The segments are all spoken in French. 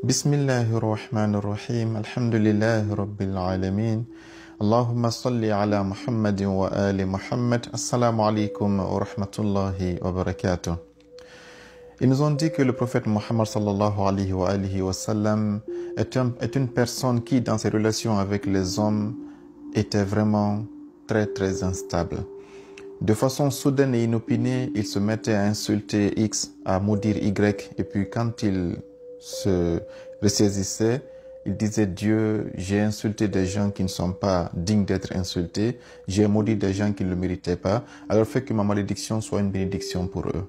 Bismillahirrahmanirrahim. Alhamdulillahi Rabbil Alameen. Allahumma salli ala Muhammadin wa ali Muhammad. Assalamu alaikum wa rahmatullahi wa barakatuh. Ils nous ont dit que le prophète Muhammad sallallahu alayhi wa sallam est une personne qui, dans ses relations avec les hommes, était vraiment très instable. De façon soudaine et inopinée, il se mettait à insulter X, à maudire Y, et puis quand il se ressaisissait, il disait: Dieu, j'ai insulté des gens qui ne sont pas dignes d'être insultés, j'ai maudit des gens qui ne le méritaient pas, alors fais que ma malédiction soit une bénédiction pour eux.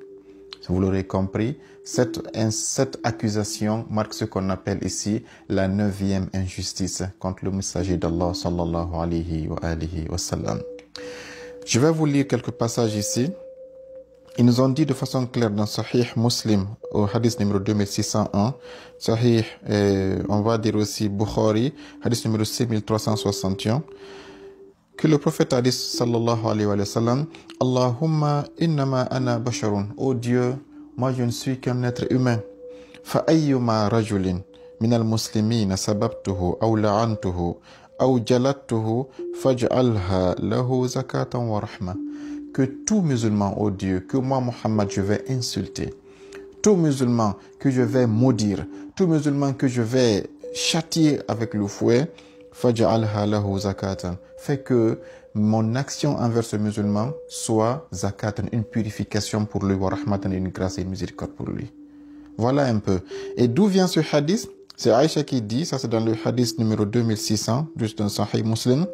Vous l'aurez compris, cette accusation marque ce qu'on appelle ici la 9e injustice contre le messager d'Allah sallallahu alayhi wa sallam. Je vais vous lire quelques passages ici. Ils nous ont dit de façon claire dans Sahih Muslim, au hadith numéro 2601, Sahih, on va dire aussi Bukhari, hadith numéro 6361, que le prophète a dit, sallallahu alayhi wa sallam, Allahumma innama ana basharun, ô Dieu, moi je ne suis qu'un être humain. Fa ayyuma rajulin minal muslimina sababtuhu aw la'antuhu aw jalattuhu faj'alha lahu zakatan wa rahma. Que tout musulman, ô Dieu, que moi, Muhammad, je vais insulter, tout musulman que je vais maudire, tout musulman que je vais châtier avec le fouet, faj'alha lahu zakatan, fait que mon action envers ce musulman soit zakatan, une purification pour lui, wa rahmatan, une grâce et une miséricorde pour lui. Voilà un peu. Et d'où vient ce hadith? C'est Aïcha qui dit, ça c'est dans le hadith numéro 2600, juste dans Sahih Muslim.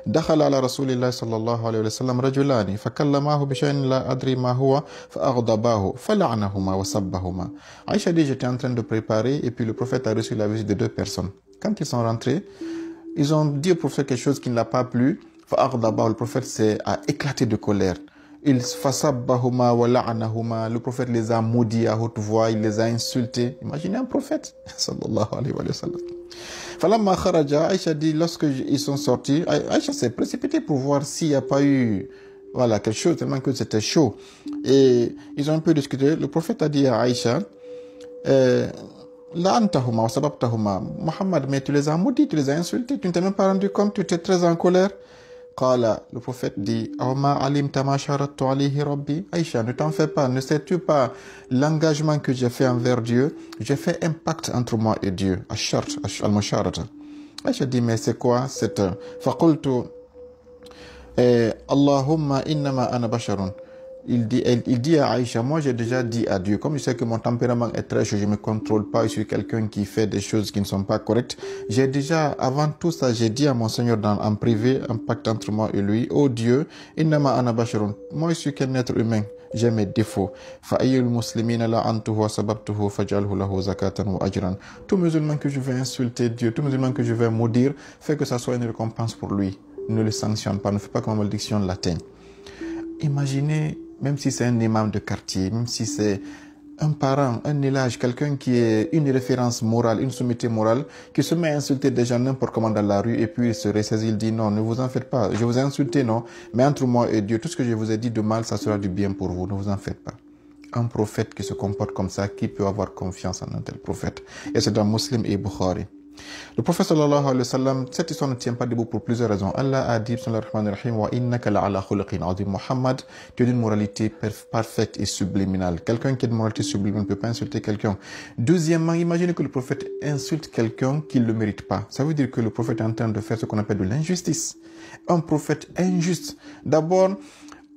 Dakhala ala Rasulillah sallallahu alayhi wa sallam rajulani, fakallamahu bishayn la adri ma huwa, fa'aghdabahu, fala'nahuma wa sabbahuma. Aïcha dit, j'étais en train de préparer, et puis le prophète a reçu la visite de deux personnes. Quand ils sont rentrés, ils ont dit au prophète quelque chose qui ne l'a pas plu. Fa'aghdabahu, le prophète a éclaté de colère. Fasabbahuma wa la'anahuma, le prophète les a maudits à haute voix, il les a insultés. Imaginez un prophète, sallallahu alayhi wa sallam. Falamma kharaja, Aïcha dit, lorsque ils sont sortis, Aïcha s'est précipitée pour voir s'il n'y a pas eu, voilà, quelque chose, tellement que c'était chaud. Et ils ont un peu discuté. Le prophète a dit à Aïcha, la'antahuma wa sababtahuma, Muhammad, mais tu les as maudits, tu les as insultés, tu ne t'es même pas rendu compte, tu étais très en colère. Qala, le prophète dit, Awma alimta ma sharattu alayhi rabbi. Aïcha, ne t'en fais pas, ne sais-tu pas l'engagement que j'ai fait envers Dieu? J'ai fait un pacte entre moi et Dieu. Ashart, al-musharata. Aïcha dit, mais c'est quoi cette faqultu Allahumma innama ana basharun. Il dit à Aïcha, moi j'ai déjà dit à Dieu, comme je sais que mon tempérament est très chaud, je ne me contrôle pas, je suis quelqu'un qui fait des choses qui ne sont pas correctes. J'ai déjà, avant tout ça, j'ai dit à mon Seigneur en privé, un pacte entre moi et lui, oh Dieu, innama ana basharun, moi je suis qu'un être humain, j'ai mes défauts. Fa ayyul muslimina la'antuhu wa sababtuhu faj'alhu lahu zakatan wa ajran. Tout musulman que je vais insulter Dieu, tout musulman que je vais maudire, fait que ça soit une récompense pour lui. Ne le sanctionne pas, ne fais pas que ma malédiction l'atteigne. Imaginez, même si c'est un imam de quartier, même si c'est un parent, un élage, quelqu'un qui est une référence morale, une sommité morale, qui se met à insulter des gens n'importe comment dans la rue et puis il se ressaisit, il dit non, ne vous en faites pas, je vous ai insulté, non, mais entre moi et Dieu, tout ce que je vous ai dit de mal, ça sera du bien pour vous, ne vous en faites pas. Un prophète qui se comporte comme ça, qui peut avoir confiance en un tel prophète? Et c'est dans Muslim et Bukhari. Le prophète sallallahu alayhi wa sallam, cette histoire ne tient pas debout pour plusieurs raisons. Allah a dit, wa innaka la'ala khuluqin azim. Muhammad, tu es d'une moralité parfaite et subliminale. Quelqu'un qui a une moralité subliminale ne peut pas insulter quelqu'un. Deuxièmement, imaginez que le prophète insulte quelqu'un qui ne le mérite pas. Ça veut dire que le prophète est en train de faire ce qu'on appelle de l'injustice. Un prophète injuste. D'abord,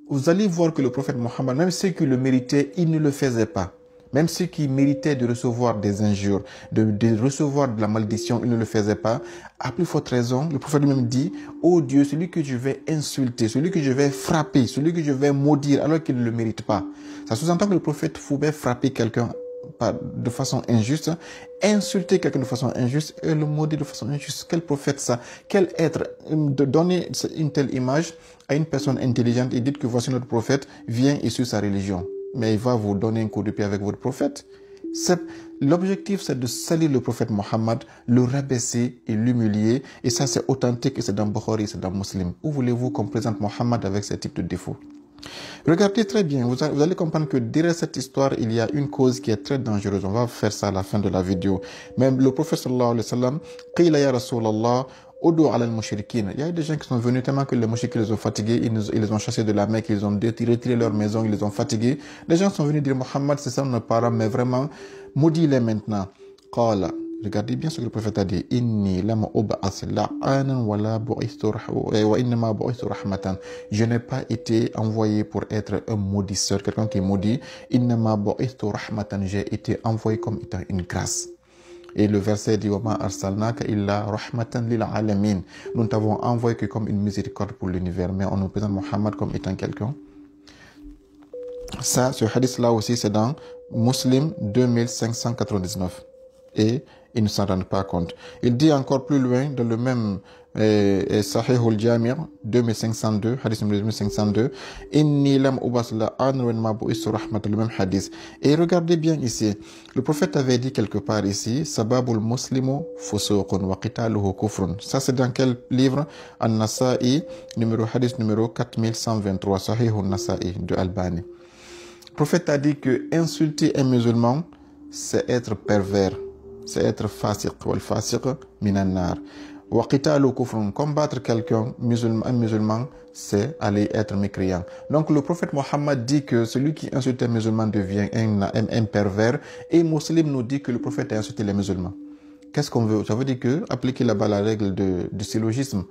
vous allez voir que le prophète Muhammad, même ceux qui le méritaient, il ne le faisait pas. Même ceux qui méritaient de recevoir des injures, de recevoir de la malédiction, ils ne le faisaient pas. À plus forte raison, le prophète lui-même dit, oh Dieu, celui que je vais insulter, celui que je vais frapper, celui que je vais maudire alors qu'il ne le mérite pas. Ça sous-entend que le prophète pouvait frapper quelqu'un de façon injuste, insulter quelqu'un de façon injuste et le maudire de façon injuste. Quel prophète ça? Quel être? De donner une telle image à une personne intelligente et dites que voici notre prophète, vient et suit sa religion. Mais il va vous donner un coup de pied avec votre prophète. L'objectif, c'est de salir le prophète Mohammed, le rabaisser et l'humilier. Et ça, c'est authentique et c'est dans Bukhari, c'est dans Muslim. Où voulez-vous qu'on présente Mohammed avec ce type de défauts? Regardez très bien, vous allez comprendre que derrière cette histoire, il y a une cause qui est très dangereuse. On va faire ça à la fin de la vidéo. Même le prophète sallallahu alayhi wa sallam, qila ya Rasulallah, Odo ala al-mushrikin. Il y a des gens qui sont venus tellement que les mouchriques les ont fatigués, ils les ont chassés de la Mecque, ils ont retiré leur maison, ils les ont fatigués. Les gens sont venus dire Mohammed, c'est ça nos parents, mais vraiment, maudis-les maintenant. Qala. Regardez bien ce que le prophète a dit. Inni lam ub'as la'anan wa la bu'ithu wa innama bu'ithu rahmatan. Je n'ai pas été envoyé pour être un maudisseur, quelqu'un qui est maudit. Innama bu'ithu rahmatan. J'ai été envoyé comme étant une grâce. Et le verset dit Wama arsalnaka illa rahmatan lil alamin. Nous t'avons envoyé que comme une miséricorde pour l'univers, mais on nous présente Mohammed comme étant quelqu'un. Ça, ce hadith là aussi, c'est dans Muslim 2599. Et ils ne s'en rendent pas compte. Il dit encore plus loin, dans le même Sahih al-Jami' 2502, hadith numéro 2502, Inni lam ubas la'an wa ma bu'istu rahmatan, le même hadith. Et regardez bien ici, le prophète avait dit quelque part ici, Sababul muslimu fusuqun wa qitaluhu kufrun. Ça c'est dans quel livre? An-Nasa'i, hadith numéro 4123, Sahih al-Nasa'i de Albani. Le prophète a dit que insulter un musulman, c'est être pervers. C'est être fasiq, wal fasiq minan nar. Wa qitalu kufrun, combattre quelqu'un, un musulman, c'est aller être mécréant. Donc le prophète Mohammed dit que celui qui insulte un musulman devient un pervers, et Muslim nous dit que le prophète a insulté les musulmans. Qu'est-ce qu'on veut? Ça veut dire que, appliquer là-bas la règle du syllogisme,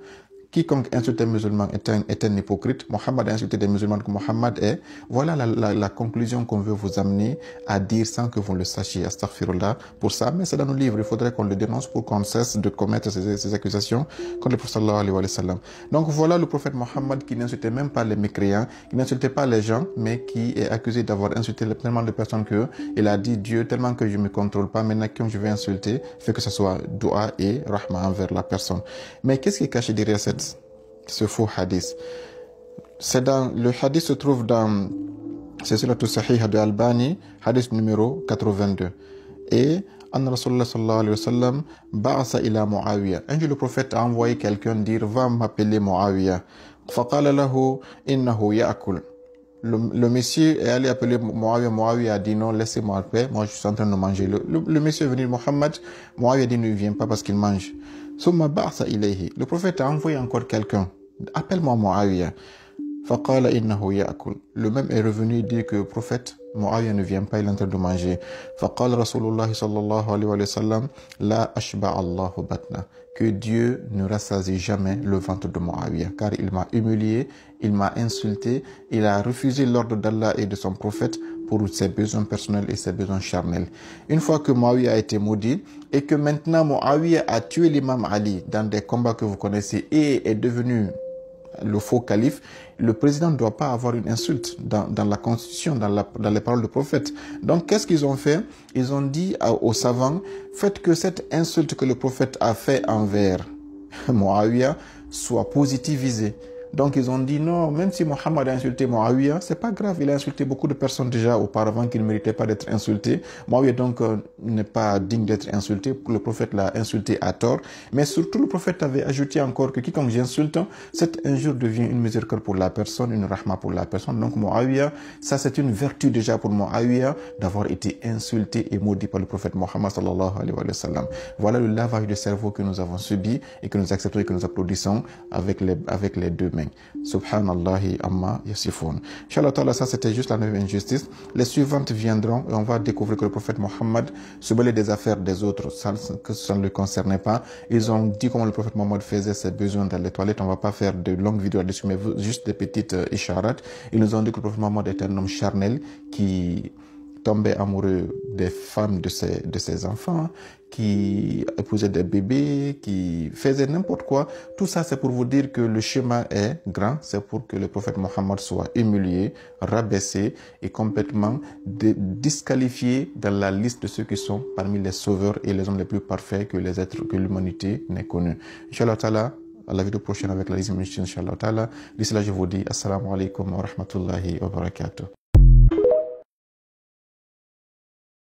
quiconque insulte un musulman est un hypocrite. Mohammed a insulté des musulmans que Mohammed est. Voilà la conclusion qu'on veut vous amener à dire sans que vous le sachiez. Astaghfirullah pour ça. Mais c'est dans nos livres. Il faudrait qu'on le dénonce pour qu'on cesse de commettre ces accusations contre le prophète sallallahu alayhi wa sallam. Donc voilà le prophète Mohammed qui n'insultait même pas les mécréants, qui n'insultait pas les gens, mais qui est accusé d'avoir insulté tellement de personnes que il a dit Dieu, tellement que je ne me contrôle pas, maintenant quand je vais insulter, fait que ce soit dua et rahma envers la personne. Mais qu'est-ce qui est caché derrière ce faux hadith? Le hadith se trouve dans Silsilatu Sahih de Albani, hadith numéro 82. Et Anna Rasulullah sallallahu alayhi wa sallam ba'asa ila Muawiyah. Un jour le prophète a envoyé quelqu'un dire va m'appeler Muawiyah. Faqala lahu innahu ya'kul. Le monsieur est allé appeler Muawiyah. Muawiyah a dit non, laissez-moi en paix, moi je suis en train de manger. Le monsieur est venu Mohammed. Muawiyah a dit ne viens pas parce qu'il mange. Summa ba'asa ilayhi. Le prophète a envoyé encore quelqu'un. Appelle-moi Muawiyah. Faqala innahu ya'kul. Le même est revenu dire que le prophète Muawiyah ne vient pas, il est en train de manger. Faqala Rasulullah sallallahu alayhi wa sallam la ashba Allahu batna. Que Dieu ne rassasie jamais le ventre de Muawiyah, car il m'a humilié, il m'a insulté, il a refusé l'ordre d'Allah et de son prophète pour ses besoins personnels et ses besoins charnels. Une fois que Muawiyah a été maudit et que maintenant Muawiyah a tué l'imam Ali dans des combats que vous connaissez et est devenu le faux calife, le président ne doit pas avoir une insulte dans la constitution, dans les paroles du prophète. Donc, qu'est-ce qu'ils ont fait? Ils ont dit aux savants, faites que cette insulte que le prophète a fait envers Muawiyah soit positivisée. Donc, ils ont dit non, même si Mohammed a insulté Muawiyah, c'est pas grave, il a insulté beaucoup de personnes déjà auparavant qui ne méritaient pas d'être insultées. Muawiyah donc n'est pas digne d'être insulté, le prophète l'a insulté à tort. Mais surtout, le prophète avait ajouté encore que quiconque j'insulte, cette injure devient une miséricorde pour la personne, une rahma pour la personne. Donc, Muawiyah, ça c'est une vertu déjà pour Muawiyah d'avoir été insulté et maudit par le prophète Mohammed sallallahu alayhi wa sallam. Voilà le lavage de cerveau que nous avons subi et que nous acceptons et que nous applaudissons avec les deux mains. Subhanallahi amma yasifoun. Inch'Allah ta'ala, ça c'était juste la nouvelle injustice. Les suivantes viendront et on va découvrir que le prophète Mohammed se mêlait des affaires des autres, que ça ne le concernait pas. Ils ont dit comment le prophète Mohammed faisait ses besoins dans les toilettes. On va pas faire de longues vidéos là-dessus, mais juste des petites isharat. Ils nous ont dit que le prophète Mohammed était un homme charnel qui tombait amoureux des femmes de ses enfants, qui épousait des bébés, qui faisait n'importe quoi. Tout ça, c'est pour vous dire que le chemin est grand. C'est pour que le prophète Mohammed soit humilié, rabaissé et complètement disqualifié dans la liste de ceux qui sont parmi les sauveurs et les hommes les plus parfaits que l'humanité n'ait connus. Inch'Allah ta'ala, à la vidéo prochaine avec la liste Inch'Allah ta'ala. D'ici là, je vous dis assalamu alaikum wa rahmatullahi wa barakatuh.